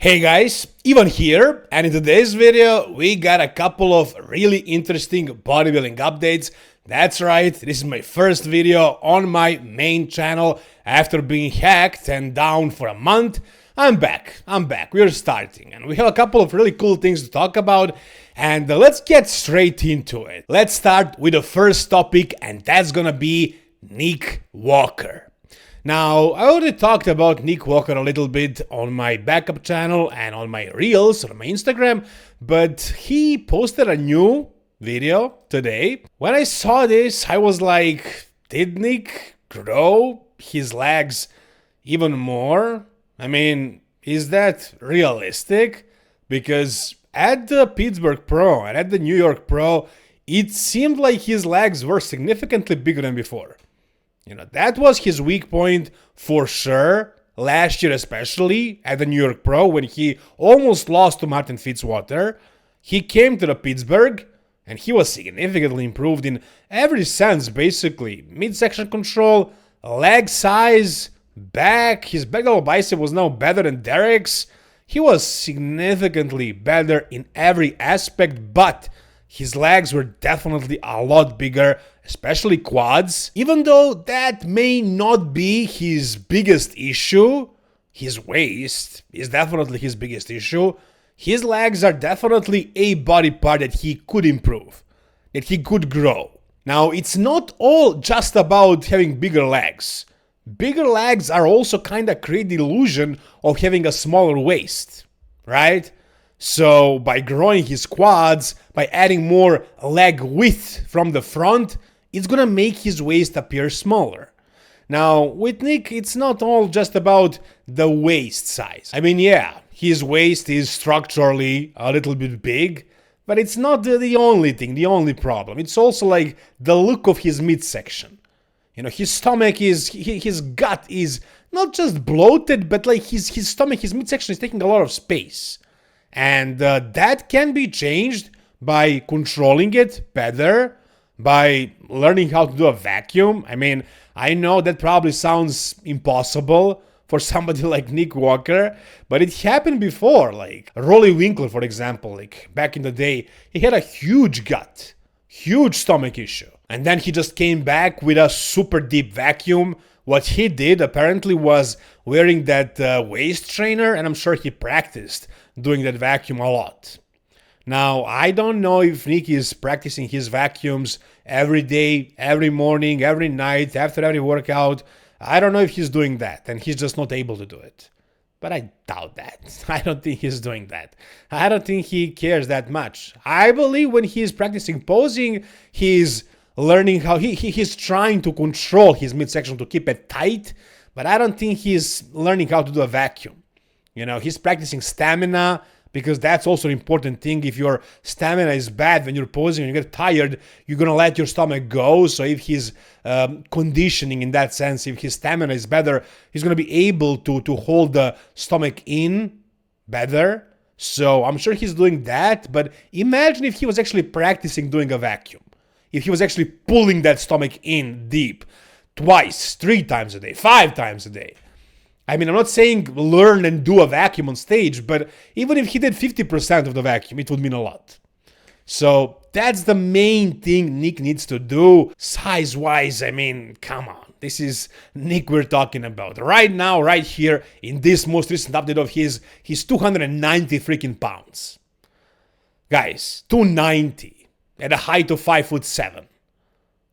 Hey guys, Ivan here, and in today's video we got a couple of really interesting bodybuilding updates. That's right, this is my first video on my main channel after being hacked and down for a month. I'm back, we're starting, and we have a couple of really cool things to talk about, and let's get straight into it. Let's start with the first topic, and that's gonna be Nick Walker. Now, I already talked about Nick Walker a little bit on my backup channel and on my reels on my Instagram, but he posted a new video today. When I saw this, I was like, did Nick grow his legs even more? I mean, is that realistic? Because at the Pittsburgh Pro and at the New York Pro, it seemed like his legs were significantly bigger than before. You know, that was his weak point for sure, last year especially, at the New York Pro when he almost lost to Martin Fitzwater. He came to the Pittsburgh and he was significantly improved in every sense, basically. Midsection control, leg size, back, his back double bicep was now better than Derek's. He was significantly better in every aspect, but his legs were definitely a lot bigger, especially quads. Even though that may not be his biggest issue, his waist is definitely his biggest issue. His legs are definitely a body part that he could improve, that he could grow. Now, it's not all just about having bigger legs. Bigger legs are also kind of create the illusion of having a smaller waist, right? So by growing his quads, by adding more leg width from the front, it's gonna make his waist appear smaller. Now, with Nick, it's not all just about the waist size. I mean, yeah, his waist is structurally a little bit big, but it's not the only thing, the only problem. It's also like the look of his midsection. You know, his stomach is, his gut is not just bloated, but like his stomach, his midsection is taking a lot of space. And that can be changed by controlling it better, by learning how to do a vacuum. I mean, I know that probably sounds impossible for somebody like Nick Walker, but it happened before. Like Rolly Winkler, for example, like back in the day, he had a huge gut, huge stomach issue. And then he just came back with a super deep vacuum. What he did apparently was wearing that waist trainer, and I'm sure he practiced doing that vacuum a lot. Now, I don't know if Nick is practicing his vacuums every day, every morning, every night, after every workout. I don't know if he's doing that, and he's just not able to do it. But I doubt that. I don't think he's doing that. I don't think he cares that much. I believe when he's practicing posing, he's learning how he's trying to control his midsection to keep it tight, but I don't think he's learning how to do a vacuum. You know, he's practicing stamina, because that's also an important thing. If your stamina is bad when you're posing and you get tired, you're going to let your stomach go. So if he's conditioning in that sense, if his stamina is better, he's going to be able to hold the stomach in better. So I'm sure he's doing that. But imagine if he was actually practicing doing a vacuum. If he was actually pulling that stomach in deep, twice, 3 times a day, 5 times a day. I mean, I'm not saying learn and do a vacuum on stage, but even if he did 50% of the vacuum, it would mean a lot. So that's the main thing Nick needs to do. Size-wise, I mean, come on. This is Nick we're talking about. Right now, right here, in this most recent update of his, he's 290 freaking pounds. Guys, 290 at a height of 5'7".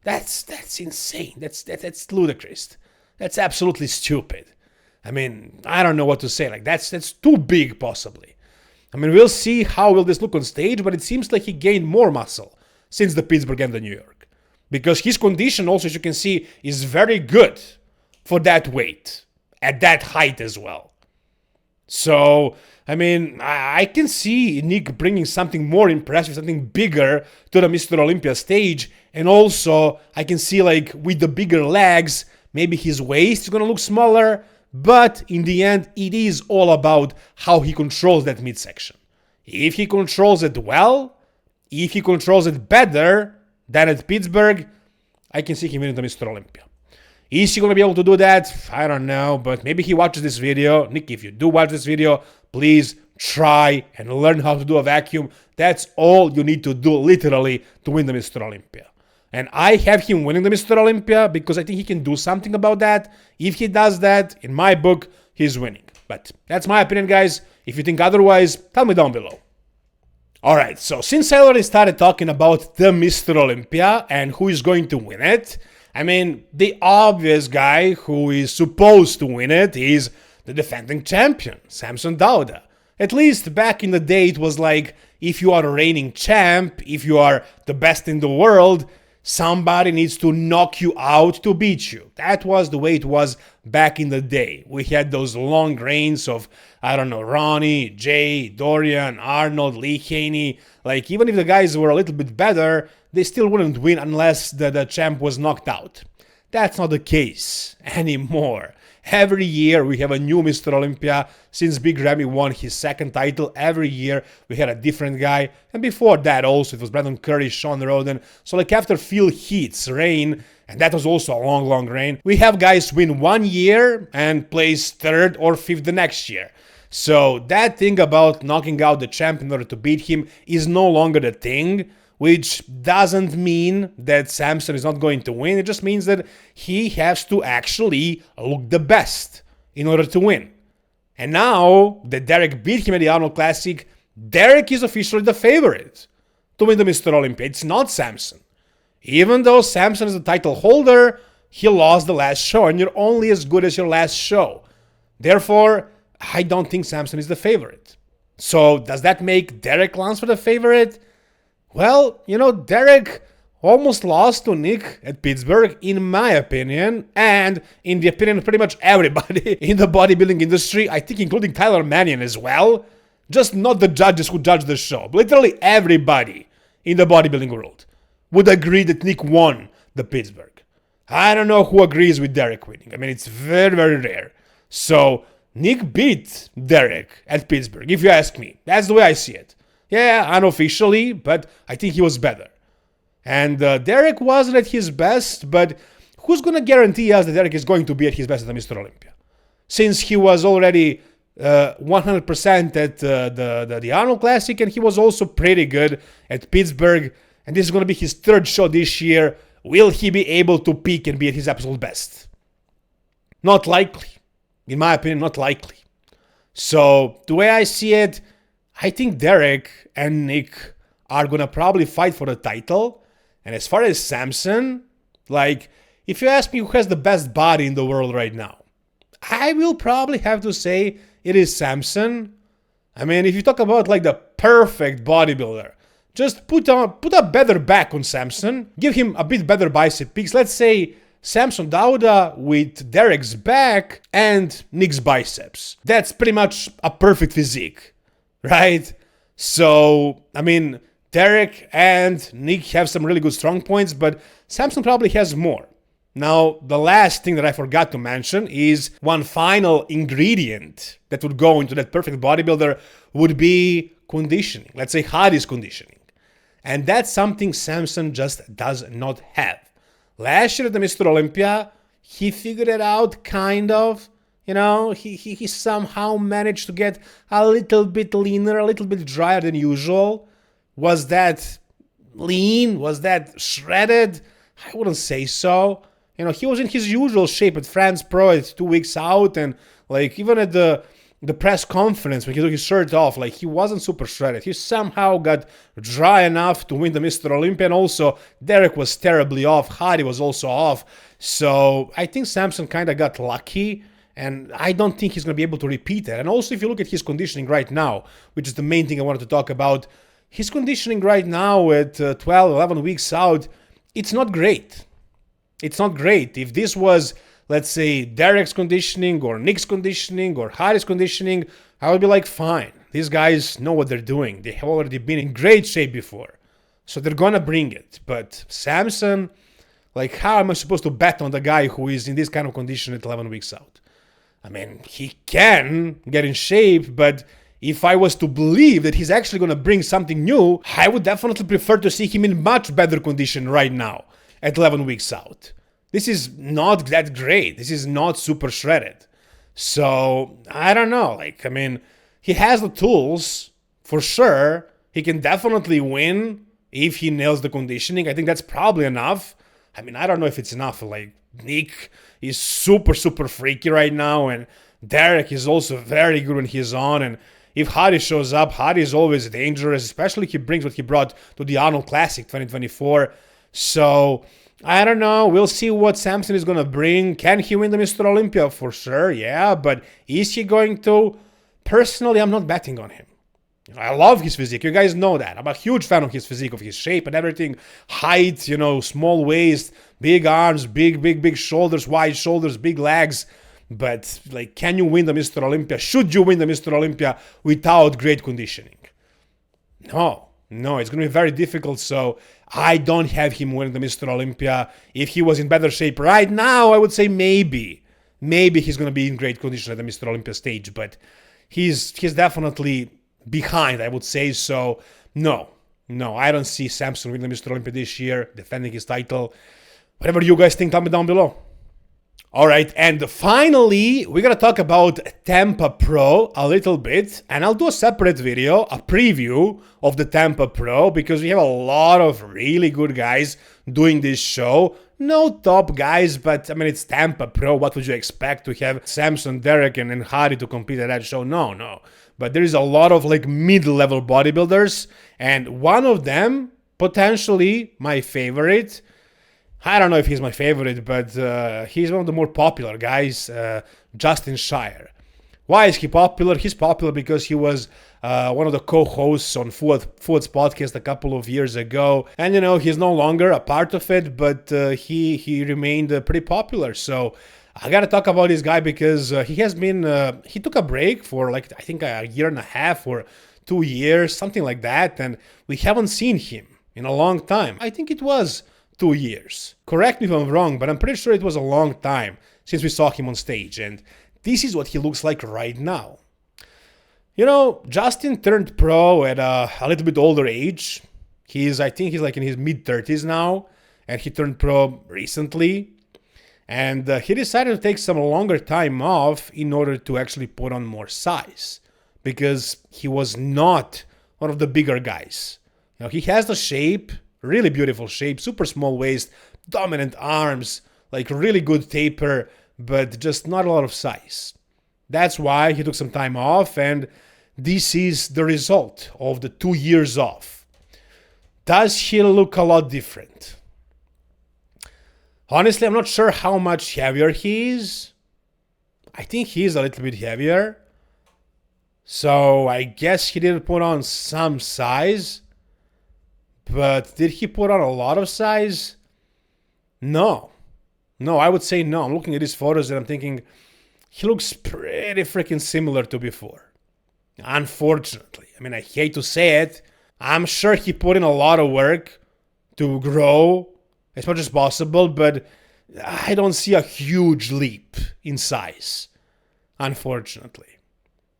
That's insane. That's ludicrous. That's absolutely stupid. I mean, I don't know what to say. Like, that's too big, possibly. I mean, we'll see how will this look on stage, but it seems like he gained more muscle since the Pittsburgh and the New York. Because his condition also, as you can see, is very good for that weight, at that height as well. So, I mean, I can see Nick bringing something more impressive, something bigger to the Mr. Olympia stage. And also, I can see, like, with the bigger legs, maybe his waist is going to look smaller. But in the end, it is all about how he controls that midsection. If he controls it well, if he controls it better than at Pittsburgh, I can see him winning the Mr. Olympia. Is he going to be able to do that? I don't know, but maybe he watches this video. Nick, if you do watch this video, please try and learn how to do a vacuum. That's all you need to do, literally, to win the Mr. Olympia. And I have him winning the Mr. Olympia because I think he can do something about that. If he does that, in my book, he's winning. But that's my opinion, guys. If you think otherwise, tell me down below. Alright, so since I already started talking about the Mr. Olympia and who is going to win it, I mean, the obvious guy who is supposed to win it is the defending champion, Samson Dauda. At least back in the day, it was like, if you are a reigning champ, if you are the best in the world, somebody needs to knock you out to beat you. That was the way it was back in the day. We had those long reigns of, I don't know, Ronnie, Jay, Dorian, Arnold, Lee Haney. Like, even if the guys were a little bit better, they still wouldn't win unless the champ was knocked out. That's not the case anymore. Every year we have a new Mr. Olympia. Since Big Ramy won his second title, every year we had a different guy. And before that also, it was Brandon Curry, Sean Roden. So like after Phil Heath's reign, and that was also a long, long reign, we have guys win one year and place third or fifth the next year. So that thing about knocking out the champ in order to beat him is no longer the thing. Which doesn't mean that Samson is not going to win. It just means that he has to actually look the best in order to win. And now that Derek beat him at the Arnold Classic, Derek is officially the favorite to win the Mr. Olympia. It's not Samson. Even though Samson is the title holder, he lost the last show, and you're only as good as your last show. Therefore, I don't think Samson is the favorite. So does that make Derek Lunsford the favorite? Well, you know, Derek almost lost to Nick at Pittsburgh, in my opinion, and in the opinion of pretty much everybody in the bodybuilding industry, I think including Tyler Mannion as well. Just not the judges who judge the show. Literally everybody in the bodybuilding world would agree that Nick won the Pittsburgh. I don't know who agrees with Derek winning. I mean, it's very, very rare. So, Nick beat Derek at Pittsburgh, if you ask me. That's the way I see it. Yeah, unofficially, but I think he was better. And Derek wasn't at his best, but who's going to guarantee us that Derek is going to be at his best at the Mr. Olympia? Since he was already 100% at the Arnold Classic, and he was also pretty good at Pittsburgh, and this is going to be his third show this year, will he be able to peak and be at his absolute best? Not likely. In my opinion, not likely. So, the way I see it, I think Derek and Nick are going to probably fight for the title. And as far as Samson, like, if you ask me who has the best body in the world right now, I will probably have to say it is Samson. I mean, if you talk about like the perfect bodybuilder, just put a better back on Samson, give him a bit better bicep peaks. Let's say Samson Dauda with Derek's back and Nick's biceps. That's pretty much a perfect physique. Right? So, I mean, Derek and Nick have some really good strong points, but Samson probably has more. Now, the last thing that I forgot to mention is one final ingredient that would go into that perfect bodybuilder would be conditioning. Let's say Hadi's conditioning. And that's something Samson just does not have. Last year at the Mr. Olympia, he figured it out, kind of. You know, he somehow managed to get a little bit leaner, a little bit drier than usual. Was that lean? Was that shredded? I wouldn't say so. You know, he was in his usual shape at France Pro at 2 weeks out, and like even at the press conference when he took his shirt off, like he wasn't super shredded. He somehow got dry enough to win the Mr. Olympia, and also Derek was terribly off. Hadi was also off. So I think Samson kind of got lucky. And I don't think he's going to be able to repeat that. And also, if you look at his conditioning right now, which is the main thing I wanted to talk about, his conditioning right now at 12, 11 weeks out, it's not great. It's not great. If this was, let's say, Derek's conditioning or Nick's conditioning or Hadi's conditioning, I would be like, fine. These guys know what they're doing. They have already been in great shape before. So they're going to bring it. But Samson, like, how am I supposed to bet on the guy who is in this kind of condition at 11 weeks out? I mean, he can get in shape, but if I was to believe that he's actually going to bring something new, I would definitely prefer to see him in much better condition right now at 11 weeks out. this is not that great. This is not super shredded. So I don't know. Like, I mean, he has the tools for sure. He can definitely win if he nails the conditioning. I think that's probably enough. I mean, I don't know if it's enough. Like, Nick is super freaky right now, and Derek is also very good when he's on. And if Hadi shows up, Hadi is always dangerous, especially if he brings what he brought to the Arnold Classic 2024. So I don't know. We'll see what Samson is going to bring. Can he win the Mr. Olympia? For sure, yeah. But is he going to? Personally, I'm not betting on him. I love his physique. You guys know that. I'm a huge fan of his physique, of his shape and everything. Height, small waist, big arms, big shoulders, wide shoulders, big legs. But, like, can you win the Mr. Olympia? Should you win the Mr. Olympia without great conditioning? No, it's going to be very difficult. So I don't have him winning the Mr. Olympia. If he was in better shape right now, I would say maybe. Maybe he's going to be in great condition at the Mr. Olympia stage. But he's definitely behind, I would say. So no, I don't see Samson winning the Mr. Olympia this year, defending his title. Whatever you guys think, tell me down below. All right, and finally, we're gonna talk about Tampa Pro a little bit, and I'll do a separate video, a preview of the Tampa Pro, because we have a lot of really good guys doing this show. No top guys, but I mean, it's Tampa Pro. What would you expect to have Samson, Derek, and Hadi to compete at that show? No. But there is a lot of like mid-level bodybuilders, and one of them, potentially my favorite, I don't know if he's my favorite, but he's one of the more popular guys, Justin Shire. Why is he popular? He's popular because he was one of the co-hosts on Fuad's podcast a couple of years ago. And, he's no longer a part of it, but he remained pretty popular. So I got to talk about this guy because he took a break for like, I think a year and a half or 2 years, something like that. And we haven't seen him in a long time. I think it was 2 years. Correct me if I'm wrong, but I'm pretty sure it was a long time since we saw him on stage. And this is what he looks like right now. Justin turned pro at a little bit older age. I think he's like in his mid-30s now, and he turned pro recently. And he decided to take some longer time off in order to actually put on more size, because he was not one of the bigger guys. He has the shape, really beautiful shape, super small waist, dominant arms, like really good taper, but just not a lot of size. That's why he took some time off, and this is the result of the 2 years off. Does he look a lot different? Honestly, I'm not sure how much heavier he is. I think he is a little bit heavier. So I guess he did put on some size. But did he put on a lot of size? No, I would say no. I'm looking at his photos and I'm thinking he looks pretty freaking similar to before. Unfortunately. I mean, I hate to say it. I'm sure he put in a lot of work to grow as much as possible, but I don't see a huge leap in size, unfortunately.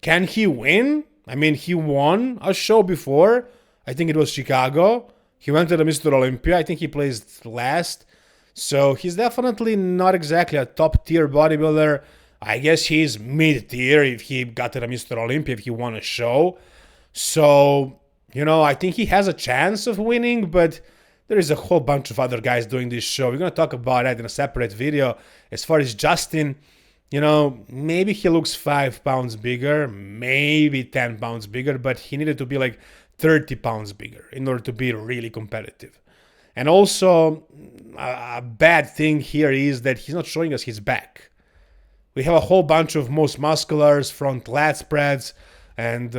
Can he win? I mean, he won a show before. I think it was Chicago. He went to the Mr. Olympia. I think he placed last. So he's definitely not exactly a top-tier bodybuilder. I guess he's mid-tier if he got to the Mr. Olympia, if he won a show. So, I think he has a chance of winning, but there is a whole bunch of other guys doing this show. We're going to talk about that in a separate video. As far as Justin, maybe he looks 5 pounds bigger, maybe 10 pounds bigger, but he needed to be like 30 pounds bigger in order to be really competitive. And also, a bad thing here is that he's not showing us his back. We have a whole bunch of most musculars, front lat spreads, and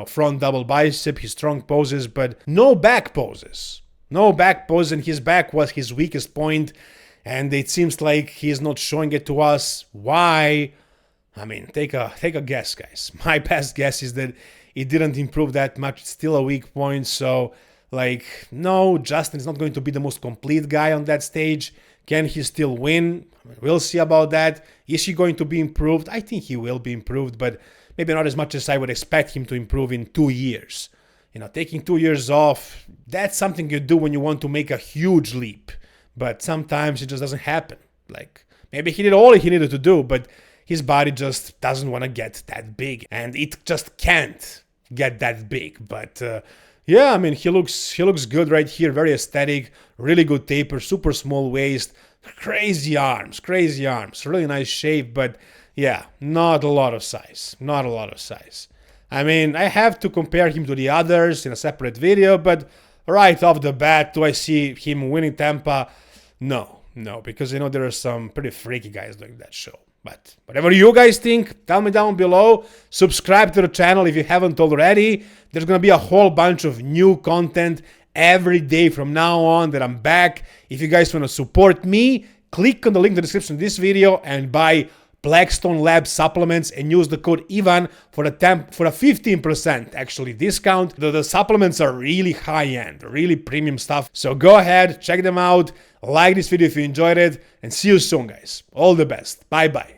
front double bicep, his strong poses, but no back poses. No back pose, and his back was his weakest point, and it seems like he's not showing it to us. Why? I mean, take a guess, guys. My best guess is that it didn't improve that much. It's still a weak point, so, no, Justin is not going to be the most complete guy on that stage. Can he still win? We'll see about that. Is he going to be improved? I think he will be improved, but maybe not as much as I would expect him to improve in 2 years. Taking 2 years off, that's something you do when you want to make a huge leap. but sometimes it just doesn't happen. Like, maybe he did all he needed to do, but his body just doesn't want to get that big, and it just can't get that big. But yeah, I mean, he looks good right here, very aesthetic, really good taper, super small waist, crazy arms, really nice shape, but yeah, not a lot of size, I mean, I have to compare him to the others in a separate video, but right off the bat, do I see him winning Tampa? No, because you know there are some pretty freaky guys doing that show. But whatever you guys think, tell me down below. Subscribe to the channel if you haven't already. There's gonna be a whole bunch of new content every day from now on that I'm back. If you guys want to support me, click on the link in the description of this video and buy Blackstone Lab supplements and use the code Ivan for a 15% actually discount. The supplements are really high-end, really premium stuff. So go ahead, check them out, like this video if you enjoyed it, and see you soon, guys. All the best. Bye-bye.